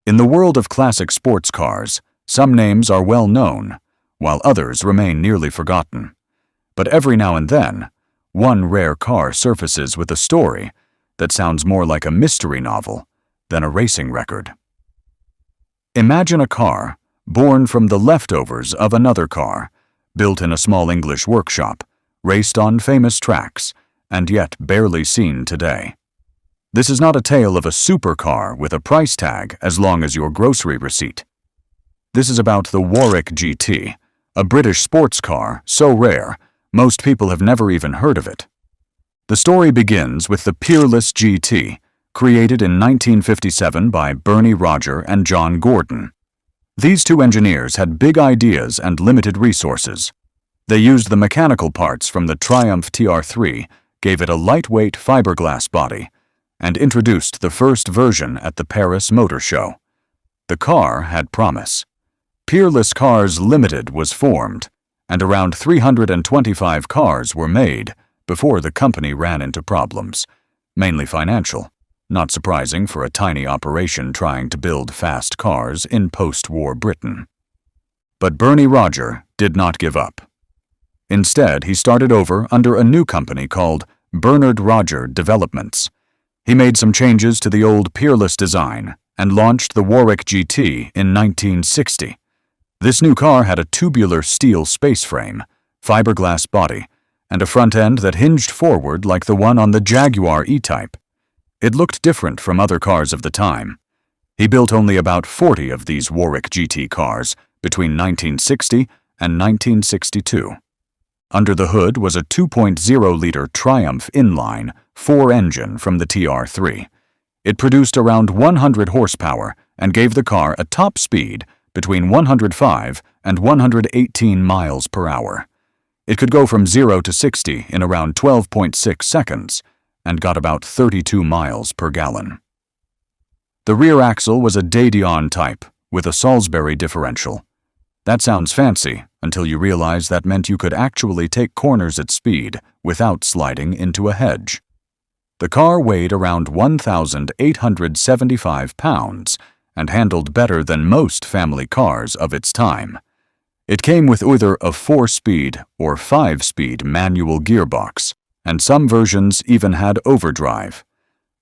In the world of classic sports cars, some names are well known, while others remain nearly forgotten. But every now and then, one rare car surfaces with a story that sounds more like a mystery novel than a racing record. Imagine a car born from the leftovers of another car, built in a small English workshop, raced on famous tracks, and yet barely seen today. This is not a tale of a supercar with a price tag as long as your grocery receipt. This is about the Warwick GT, a British sports car so rare, most people have never even heard of it. The story begins with the Peerless GT, created in 1957 by Bernie Roger and John Gordon. These two engineers had big ideas and limited resources. They used the mechanical parts from the Triumph TR3, gave it a lightweight fiberglass body, and introduced the first version at the Paris Motor Show. The car had promise. Peerless Cars Limited was formed, and around 325 cars were made before the company ran into problems, mainly financial, not surprising for a tiny operation trying to build fast cars in post-war Britain. But Bernie Roger did not give up. Instead, he started over under a new company called Bernard Roger Developments. He made some changes to the old Peerless design and launched the Warwick GT in 1960. This new car had a tubular steel spaceframe, fiberglass body, and a front end that hinged forward like the one on the Jaguar E-Type. It looked different from other cars of the time. He built only about 40 of these Warwick GT cars between 1960 and 1962. Under the hood was a 2.0-liter Triumph inline 4-engine from the TR3. It produced around 100 horsepower and gave the car a top speed between 105 and 118 miles per hour. It could go from 0 to 60 in around 12.6 seconds and got about 32 miles per gallon. The rear axle was a Dadion type with a Salisbury differential. That sounds fancy until you realize that meant you could actually take corners at speed without sliding into a hedge. The car weighed around 1,875 pounds and handled better than most family cars of its time. It came with either a 4-speed or 5-speed manual gearbox, and some versions even had overdrive.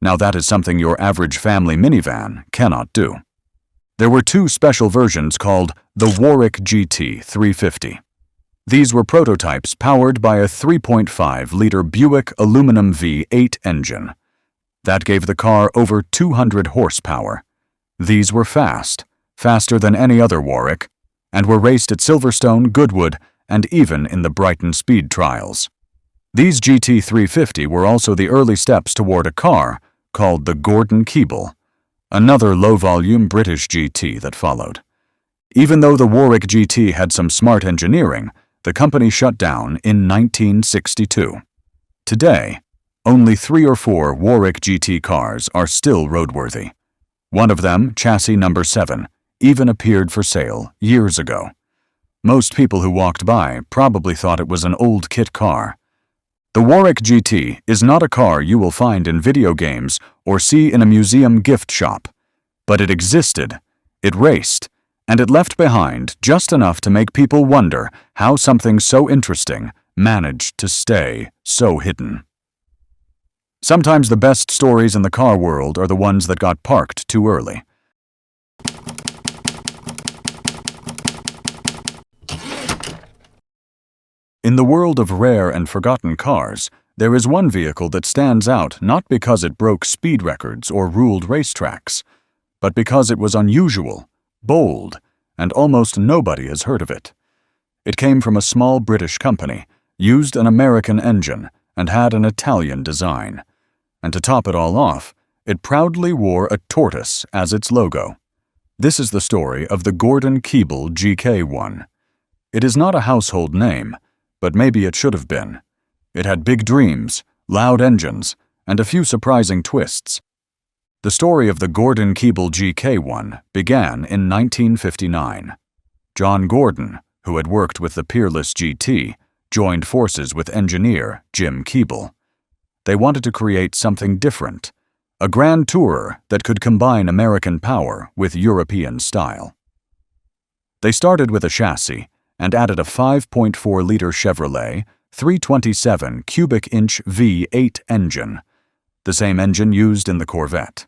Now that is something your average family minivan cannot do. There were two special versions called the Warwick GT 350. These were prototypes powered by a 3.5-liter Buick aluminum V8 engine. That gave the car over 200 horsepower. These were fast, faster than any other Warwick, and were raced at Silverstone, Goodwood, and even in the Brighton speed trials. These GT 350 were also the early steps toward a car called the Gordon-Keeble, another low-volume British GT that followed. Even though the Warwick GT had some smart engineering, the company shut down in 1962. Today, only 3 or 4 Warwick GT cars are still roadworthy. One of them, chassis number 7, even appeared for sale years ago. Most people who walked by probably thought it was an old kit car. The Warwick GT is not a car you will find in video games or see in a museum gift shop. But it existed, it raced, and it left behind just enough to make people wonder how something so interesting managed to stay so hidden. Sometimes the best stories in the car world are the ones that got parked too early. In the world of rare and forgotten cars, there is one vehicle that stands out not because it broke speed records or ruled racetracks, but because it was unusual, bold, and almost nobody has heard of it. It came from a small British company, used an American engine, and had an Italian design. And to top it all off, it proudly wore a tortoise as its logo. This is the story of the Gordon-Keeble GK1. It is not a household name, but maybe it should have been. It had big dreams, loud engines, and a few surprising twists. The story of the Gordon-Keeble GK1 began in 1959. John Gordon, who had worked with the Peerless GT, joined forces with engineer Jim Keeble. They wanted to create something different, a grand tourer that could combine American power with European style. They started with a chassis and added a 5.4-liter Chevrolet 327 cubic-inch V8 engine, the same engine used in the Corvette.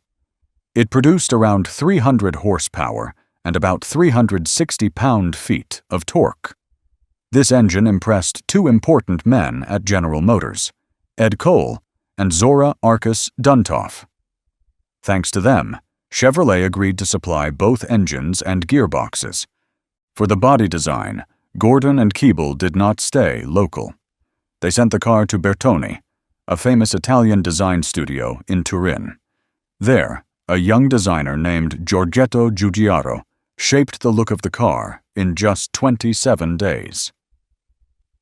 It produced around 300 horsepower and about 360 pound-feet of torque. This engine impressed two important men at General Motors, Ed Cole and Zora Arkus Duntov. Thanks to them, Chevrolet agreed to supply both engines and gearboxes. For the body design, Gordon-Keeble did not stay local. They sent the car to Bertone, a famous Italian design studio in Turin. There, a young designer named Giorgetto Giugiaro shaped the look of the car in just 27 days.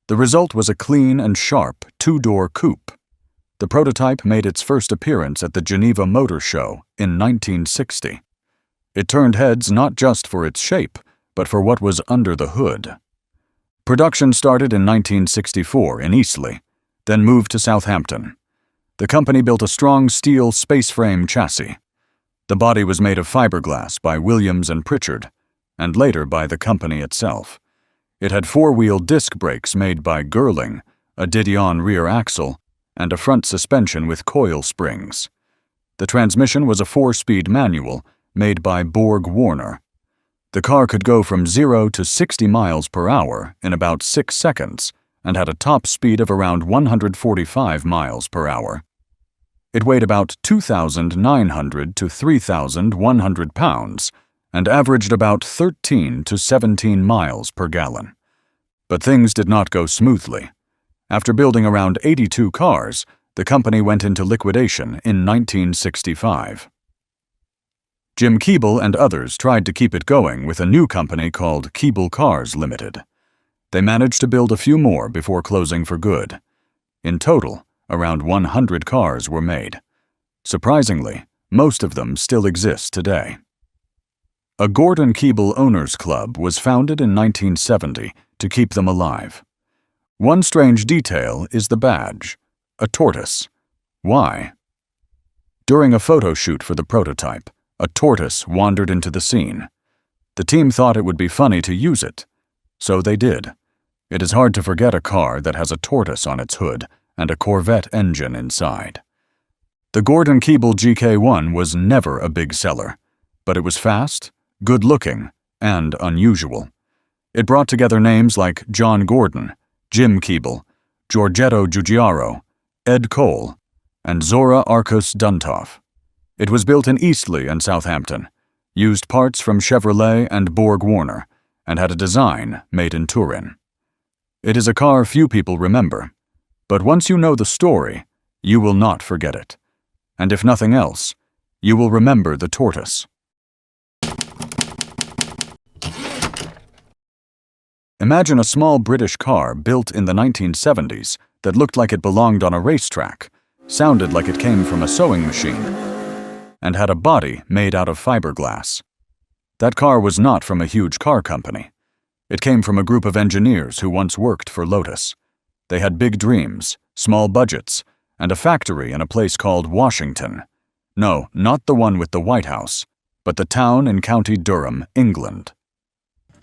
The result was a clean and sharp two-door coupe. The prototype made its first appearance at the Geneva Motor Show in 1960. It turned heads not just for its shape, but for what was under the hood. Production started in 1964 in Eastleigh, then moved to Southampton. The company built a strong steel spaceframe chassis. The body was made of fiberglass by Williams and Pritchard, and later by the company itself. It had four-wheel disc brakes made by Girling, a Didion rear axle, and a front suspension with coil springs. The transmission was a 4-speed manual made by Borg-Warner. The car could go from 0 to 60 miles per hour in about 6 seconds and had a top speed of around 145 miles per hour. It weighed about 2,900 to 3,100 pounds and averaged about 13 to 17 miles per gallon. But things did not go smoothly. After building around 82 cars, the company went into liquidation in 1965. Jim Keeble and others tried to keep it going with a new company called Keeble Cars Limited. They managed to build a few more before closing for good. In total, around 100 cars were made. Surprisingly, most of them still exist today. A Gordon-Keeble Owners Club was founded in 1970 to keep them alive. One strange detail is the badge, a tortoise. Why? During a photo shoot for the prototype, a tortoise wandered into the scene. The team thought it would be funny to use it, so they did. It is hard to forget a car that has a tortoise on its hood and a Corvette engine inside. The Gordon-Keeble GK1 was never a big seller, but it was fast, good-looking, and unusual. It brought together names like John Gordon, Jim Keeble, Giorgetto Giugiaro, Ed Cole, and Zora Arkus Duntov. It was built in Eastleigh and Southampton, used parts from Chevrolet and Borg-Warner, and had a design made in Turin. It is a car few people remember, but once you know the story, you will not forget it. And if nothing else, you will remember the tortoise. Imagine a small British car built in the 1970s that looked like it belonged on a racetrack, sounded like it came from a sewing machine, and had a body made out of fiberglass. That car was not from a huge car company. It came from a group of engineers who once worked for Lotus. They had big dreams, small budgets, and a factory in a place called Washington. No, not the one with the White House, but the town in County Durham, England.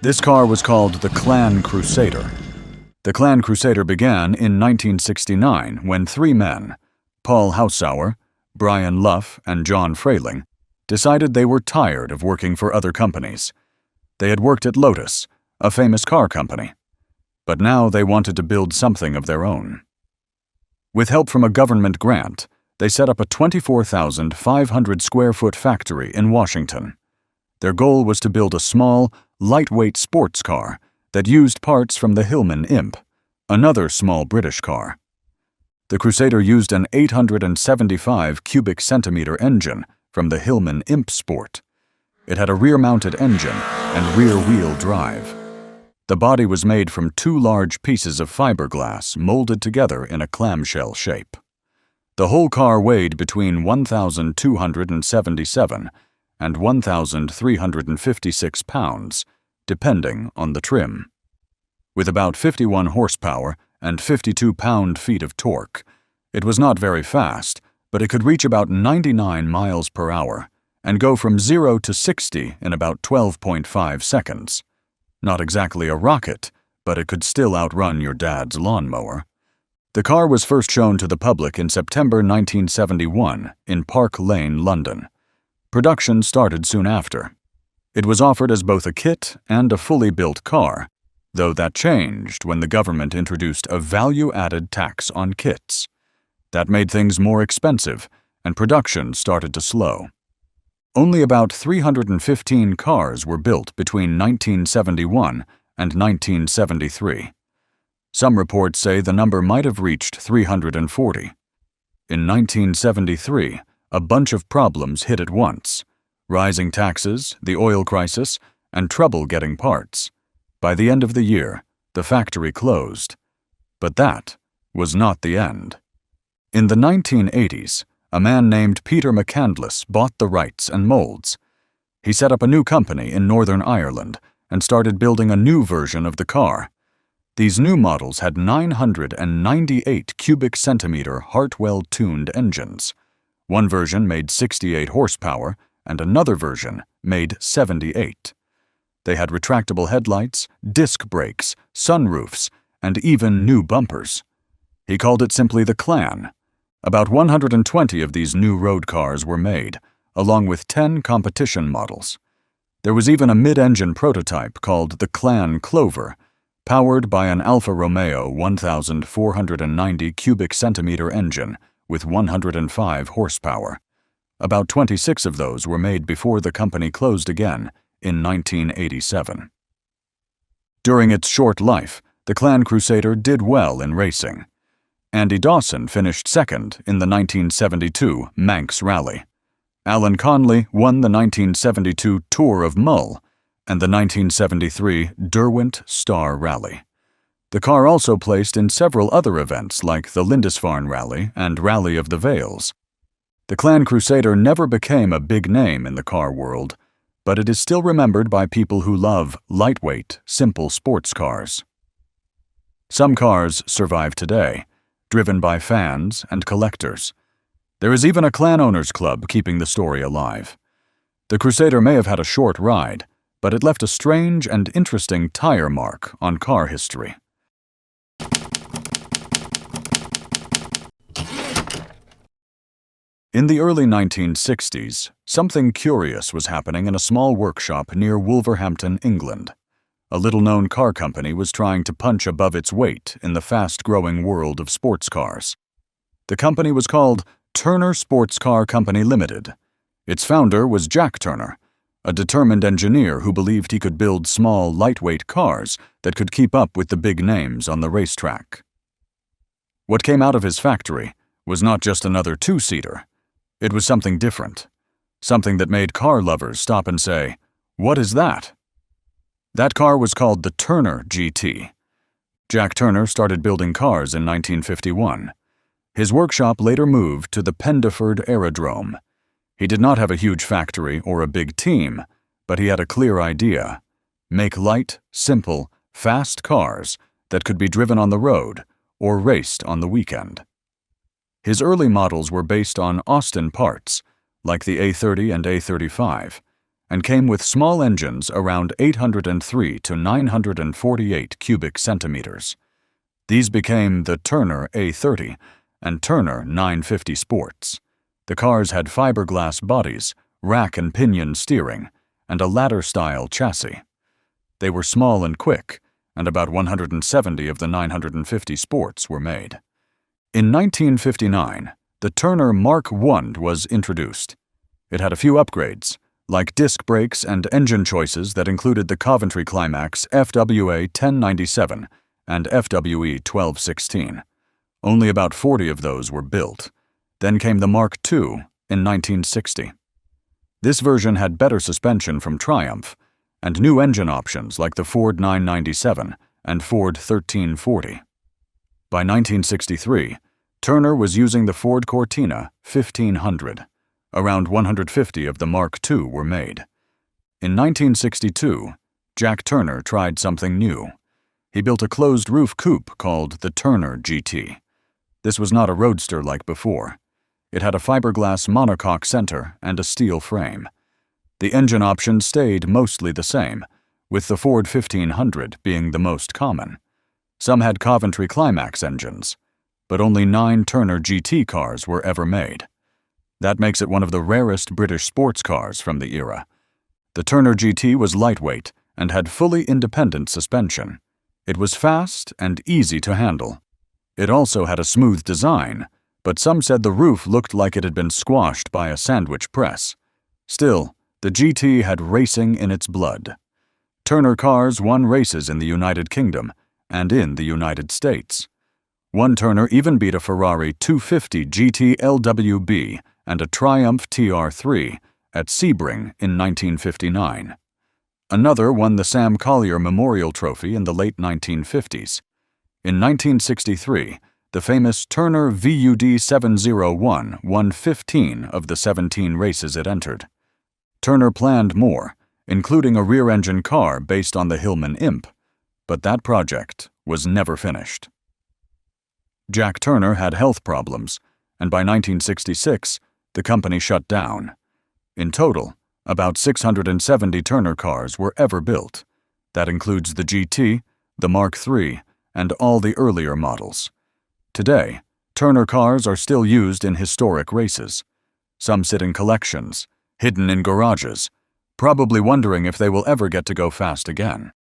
This car was called the Clan Crusader. The Clan Crusader began in 1969 when three men, Paul Hausauer, Brian Luff, and John Frayling, decided they were tired of working for other companies. They had worked at Lotus, a famous car company, but now they wanted to build something of their own. With help from a government grant, they set up a 24,500 square foot factory in Washington. Their goal was to build a small, lightweight sports car that used parts from the Hillman Imp, another small British car. The Crusader used an 875 cubic centimeter engine from the Hillman Imp Sport. It had a rear-mounted engine and rear-wheel drive. The body was made from two large pieces of fiberglass molded together in a clamshell shape. The whole car weighed between 1,277 and 1,356 pounds, depending on the trim. With about 51 horsepower and 52 pound-feet of torque, it was not very fast, but it could reach about 99 miles per hour and go from 0 to 60 in about 12.5 seconds. Not exactly a rocket, but it could still outrun your dad's lawnmower. The car was first shown to the public in September 1971 in Park Lane, London. Production started soon after. It was offered as both a kit and a fully built car, though that changed when the government introduced a value-added tax on kits. That made things more expensive, and production started to slow. Only about 315 cars were built between 1971 and 1973. Some reports say the number might have reached 340. In 1973, a bunch of problems hit at once: rising taxes, the oil crisis, and trouble getting parts. By the end of the year, the factory closed. But that was not the end. In the 1980s, a man named Peter McCandless bought the rights and molds. He set up a new company in Northern Ireland and started building a new version of the car. These new models had 998 cubic centimeter Hartwell-tuned engines. One version made 68 horsepower and another version made 78. They had retractable headlights, disc brakes, sunroofs, and even new bumpers. He called it simply the Clan. About 120 of these new road cars were made, along with 10 competition models. There was even a mid-engine prototype called the Clan Clover, powered by an Alfa Romeo 1,490 cubic centimeter engine with 105 horsepower. About 26 of those were made before the company closed again in 1987. During its short life, the Clan Crusader did well in racing. Andy Dawson finished second in the 1972 Manx Rally. Alan Conley won the 1972 Tour of Mull and the 1973 Derwent Star Rally. The car also placed in several other events like the Lindisfarne Rally and Rally of the Vales. The Clan Crusader never became a big name in the car world, but it is still remembered by people who love lightweight, simple sports cars. Some cars survive today, driven by fans and collectors. There is even a Clan Owners Club keeping the story alive. The Crusader may have had a short ride, but it left a strange and interesting tire mark on car history. In the early 1960s, something curious was happening in a small workshop near Wolverhampton, England. A little-known car company was trying to punch above its weight in the fast-growing world of sports cars. The company was called Turner Sports Car Company Limited. Its founder was Jack Turner, a determined engineer who believed he could build small, lightweight cars that could keep up with the big names on the racetrack. What came out of his factory was not just another two-seater. It was something different, something that made car lovers stop and say, "What is that?" That car was called the Turner GT. Jack Turner started building cars in 1951. His workshop later moved to the Pendeford Aerodrome. He did not have a huge factory or a big team, but he had a clear idea: make light, simple, fast cars that could be driven on the road or raced on the weekend. His early models were based on Austin parts, like the A30 and A35, and came with small engines around 803 to 948 cubic centimeters. These became the Turner A30 and Turner 950 Sports. The cars had fiberglass bodies, rack and pinion steering, and a ladder-style chassis. They were small and quick, and about 170 of the 950 Sports were made. In 1959, the Turner Mark I was introduced. It had a few upgrades, like disc brakes and engine choices that included the Coventry Climax FWA 1097 and FWE 1216. Only about 40 of those were built. Then came the Mark II in 1960. This version had better suspension from Triumph and new engine options like the Ford 997 and Ford 1340. By 1963, Turner was using the Ford Cortina 1500. Around 150 of the Mark II were made. In 1962, Jack Turner tried something new. He built a closed-roof coupe called the Turner GT. This was not a roadster like before. It had a fiberglass monocoque center and a steel frame. The engine options stayed mostly the same, with the Ford 1500 being the most common. Some had Coventry Climax engines, but only 9 Turner GT cars were ever made. That makes it one of the rarest British sports cars from the era. The Turner GT was lightweight and had fully independent suspension. It was fast and easy to handle. It also had a smooth design, but some said the roof looked like it had been squashed by a sandwich press. Still, the GT had racing in its blood. Turner cars won races in the United Kingdom and in the United States. One Turner even beat a Ferrari 250 GT LWB and a Triumph TR3 at Sebring in 1959. Another won the Sam Collier Memorial Trophy in the late 1950s. In 1963, the famous Turner VUD 701 won 15 of the 17 races it entered. Turner planned more, including a rear-engine car based on the Hillman Imp, but that project was never finished. Jack Turner had health problems, and by 1966, the company shut down. In total, about 670 Turner cars were ever built. That includes the GT, the Mark III, and all the earlier models. Today, Turner cars are still used in historic races. Some sit in collections, hidden in garages, probably wondering if they will ever get to go fast again.